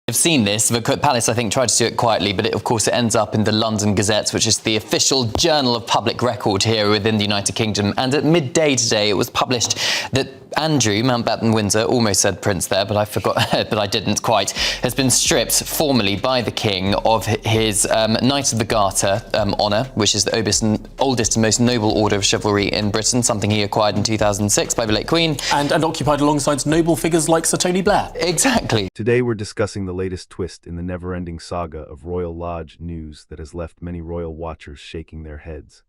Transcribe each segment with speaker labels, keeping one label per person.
Speaker 1: I've seen this. The palace, I think, tried to do it quietly, but of course it ends up in the London Gazette, which is the official journal of public record here within the United Kingdom. And at midday today, it was published that Andrew Mountbatten-Windsor, almost said Prince there, but I forgot, but I didn't quite, has been stripped formally by the King of his Knight of the Garter honour, which is the oldest and most noble order of chivalry in Britain, something he acquired in 2006 by the late Queen.
Speaker 2: And occupied alongside noble figures like Sir Tony Blair.
Speaker 1: Exactly.
Speaker 3: Today we're discussing the latest twist in the never-ending saga of Royal Lodge news that has left many royal watchers shaking their heads.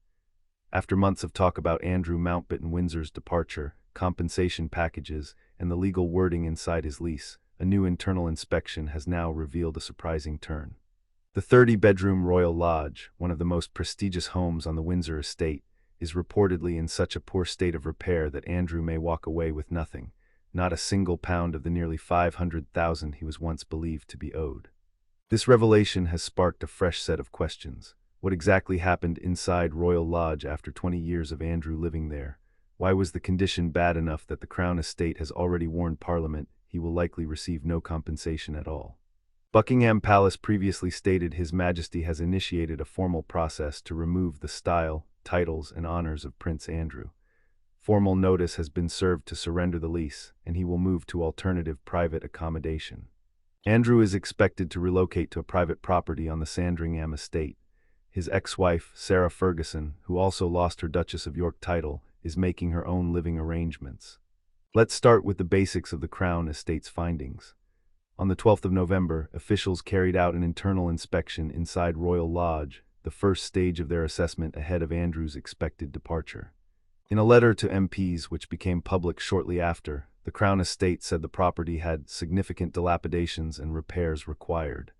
Speaker 3: After months of talk about Andrew Mountbatten-Windsor's departure, compensation packages, and the legal wording inside his lease, a new internal inspection has now revealed a surprising turn. The 30-bedroom Royal Lodge, one of the most prestigious homes on the Windsor estate, is reportedly in such a poor state of repair that Andrew may walk away with nothing, not a single pound of the nearly $500,000 he was once believed to be owed. This revelation has sparked a fresh set of questions. What exactly happened inside Royal Lodge after 20 years of Andrew living there? Why was the condition bad enough that the Crown Estate has already warned Parliament he will likely receive no compensation at all? Buckingham Palace previously stated His Majesty has initiated a formal process to remove the style, titles, and honors of Prince Andrew. Formal notice has been served to surrender the lease, and he will move to alternative private accommodation. Andrew is expected to relocate to a private property on the Sandringham estate. His ex-wife, Sarah Ferguson, who also lost her Duchess of York title, is making her own living arrangements. Let's start with the basics of the Crown Estate's findings. On the 12th of November, officials carried out an internal inspection inside Royal Lodge, the first stage of their assessment ahead of Andrew's expected departure. In a letter to MPs which became public shortly after, the Crown Estate said the property had significant dilapidations and repairs required.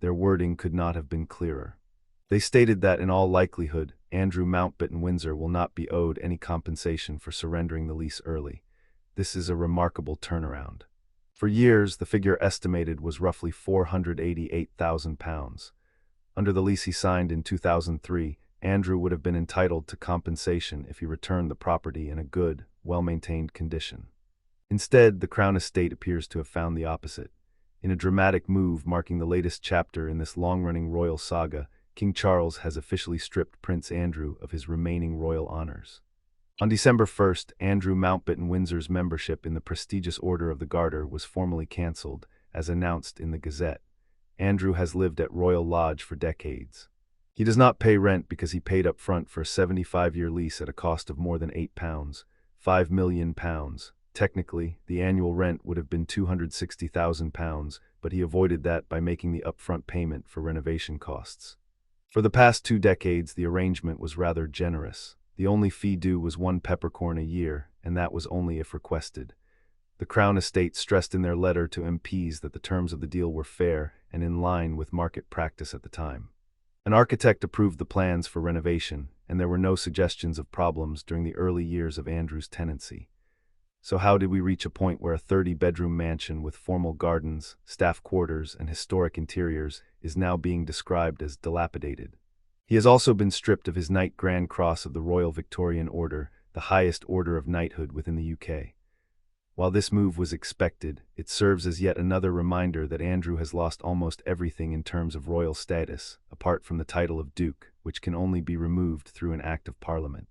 Speaker 3: Their wording could not have been clearer. They stated that in all likelihood, Andrew Mountbatten-Windsor will not be owed any compensation for surrendering the lease early. This is a remarkable turnaround. For years, the figure estimated was roughly £488,000. Under the lease he signed in 2003, Andrew would have been entitled to compensation if he returned the property in a good, well-maintained condition. Instead, the Crown Estate appears to have found the opposite. In a dramatic move marking the latest chapter in this long-running royal saga, King Charles has officially stripped Prince Andrew of his remaining royal honors. On December 1st, Andrew Mountbatten-Windsor's membership in the prestigious Order of the Garter was formally cancelled, as announced in the Gazette. Andrew has lived at Royal Lodge for decades. He does not pay rent because he paid up front for a 75-year lease at a cost of more than £8, £5 million. Technically, the annual rent would have been £260,000, but he avoided that by making the upfront payment for renovation costs. For the past 2 decades, the arrangement was rather generous. The only fee due was 1 peppercorn a year, and that was only if requested. The Crown Estate stressed in their letter to MPs that the terms of the deal were fair and in line with market practice at the time. An architect approved the plans for renovation, and there were no suggestions of problems during the early years of Andrew's tenancy. So how did we reach a point where a 30-bedroom mansion with formal gardens, staff quarters, and historic interiors is now being described as dilapidated? He has also been stripped of his Knight Grand Cross of the Royal Victorian Order, the highest order of knighthood within the UK. While this move was expected, it serves as yet another reminder that Andrew has lost almost everything in terms of royal status, apart from the title of Duke, which can only be removed through an Act of Parliament.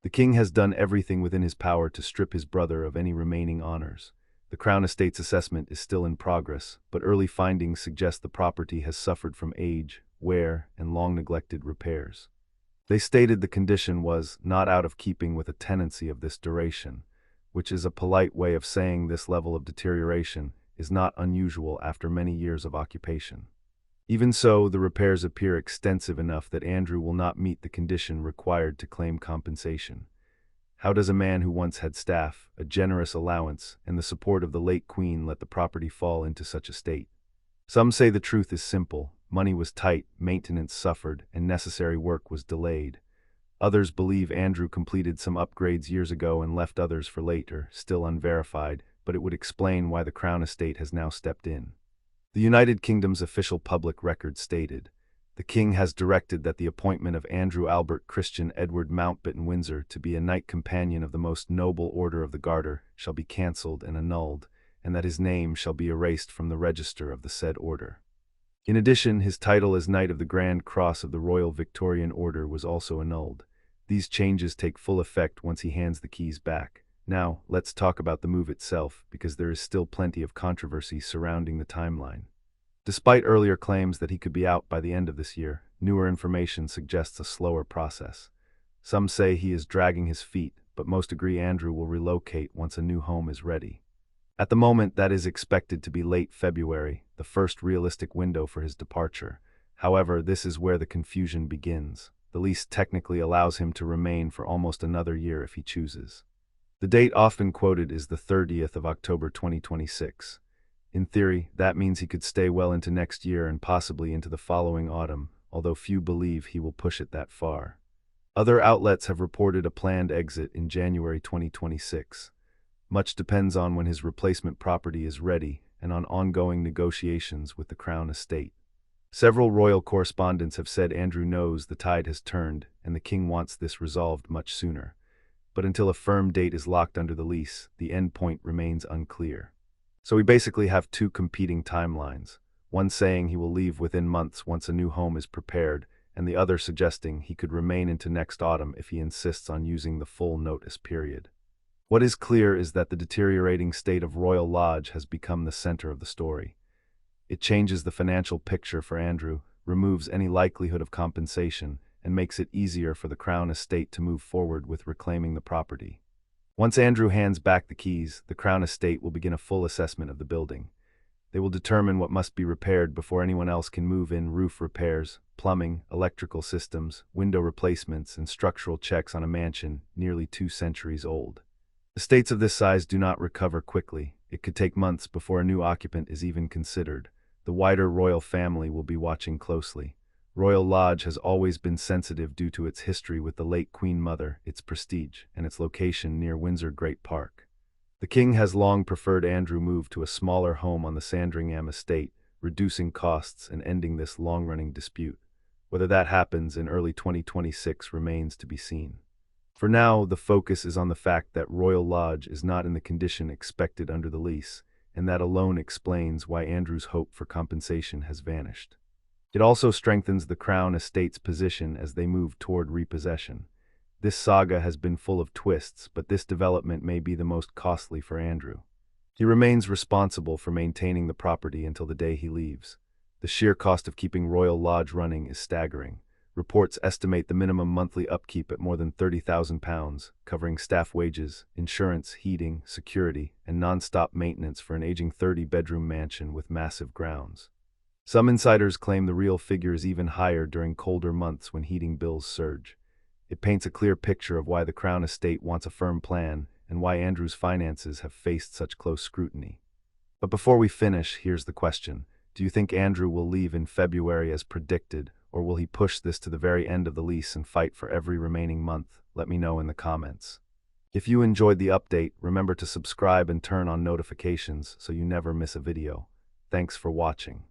Speaker 3: The King has done everything within his power to strip his brother of any remaining honors. The Crown Estate's assessment is still in progress, but early findings suggest the property has suffered from age, wear, and long-neglected repairs. They stated the condition was not out of keeping with a tenancy of this duration, which is a polite way of saying this level of deterioration is not unusual after many years of occupation. Even so, the repairs appear extensive enough that Andrew will not meet the condition required to claim compensation. How does a man who once had staff, a generous allowance, and the support of the late Queen let the property fall into such a state? Some say the truth is simple. Money was tight, maintenance suffered, and necessary work was delayed. Others believe Andrew completed some upgrades years ago and left others for later, still unverified, but it would explain why the Crown Estate has now stepped in. The United Kingdom's official public record stated, "The King has directed that the appointment of Andrew Albert Christian Edward Mountbatten-Windsor to be a Knight Companion of the Most Noble Order of the Garter shall be cancelled and annulled, and that his name shall be erased from the register of the said order. In addition, his title as Knight of the Grand Cross of the Royal Victorian Order was also annulled. These changes take full effect once he hands the keys back. Now, let's talk about the move itself, because there is still plenty of controversy surrounding the timeline. Despite earlier claims that he could be out by the end of this year, newer information suggests a slower process. Some say he is dragging his feet, but most agree Andrew will relocate once a new home is ready. At the moment, that is expected to be late February, the first realistic window for his departure. However, this is where the confusion begins. The lease technically allows him to remain for almost another year if he chooses. The date often quoted is the 30th of October 2026. In theory, that means he could stay well into next year and possibly into the following autumn, although few believe he will push it that far. Other outlets have reported a planned exit in January 2026. Much depends on when his replacement property is ready and on ongoing negotiations with the Crown Estate. Several royal correspondents have said Andrew knows the tide has turned and the king wants this resolved much sooner. But until a firm date is locked under the lease, the end point remains unclear. So we basically have two competing timelines, one saying he will leave within months once a new home is prepared, and the other suggesting he could remain into next autumn if he insists on using the full notice period. What is clear is that the deteriorating state of Royal Lodge has become the center of the story. It changes the financial picture for Andrew, removes any likelihood of compensation, and makes it easier for the Crown Estate to move forward with reclaiming the property. Once Andrew hands back the keys, the Crown Estate will begin a full assessment of the building. They will determine what must be repaired before anyone else can move in: roof repairs, plumbing, electrical systems, window replacements, and structural checks on a mansion nearly 2 centuries old. Estates of this size do not recover quickly. It could take months before a new occupant is even considered. The wider royal family will be watching closely. Royal Lodge has always been sensitive due to its history with the late Queen Mother, its prestige, and its location near Windsor Great Park. The king has long preferred Andrew move to a smaller home on the Sandringham estate, reducing costs and ending this long-running dispute. Whether that happens in early 2026 remains to be seen. For now, the focus is on the fact that Royal Lodge is not in the condition expected under the lease, and that alone explains why Andrew's hope for compensation has vanished. It also strengthens the Crown Estate's position as they move toward repossession. This saga has been full of twists, but this development may be the most costly for Andrew. He remains responsible for maintaining the property until the day he leaves. The sheer cost of keeping Royal Lodge running is staggering. Reports estimate the minimum monthly upkeep at more than £30,000, covering staff wages, insurance, heating, security, and non-stop maintenance for an aging 30-bedroom mansion with massive grounds. Some insiders claim the real figure is even higher during colder months when heating bills surge. It paints a clear picture of why the Crown Estate wants a firm plan and why Andrew's finances have faced such close scrutiny. But before we finish, here's the question. Do you think Andrew will leave in February as predicted, or will he push this to the very end of the lease and fight for every remaining month? Let me know in the comments. If you enjoyed the update, remember to subscribe and turn on notifications so you never miss a video. Thanks for watching.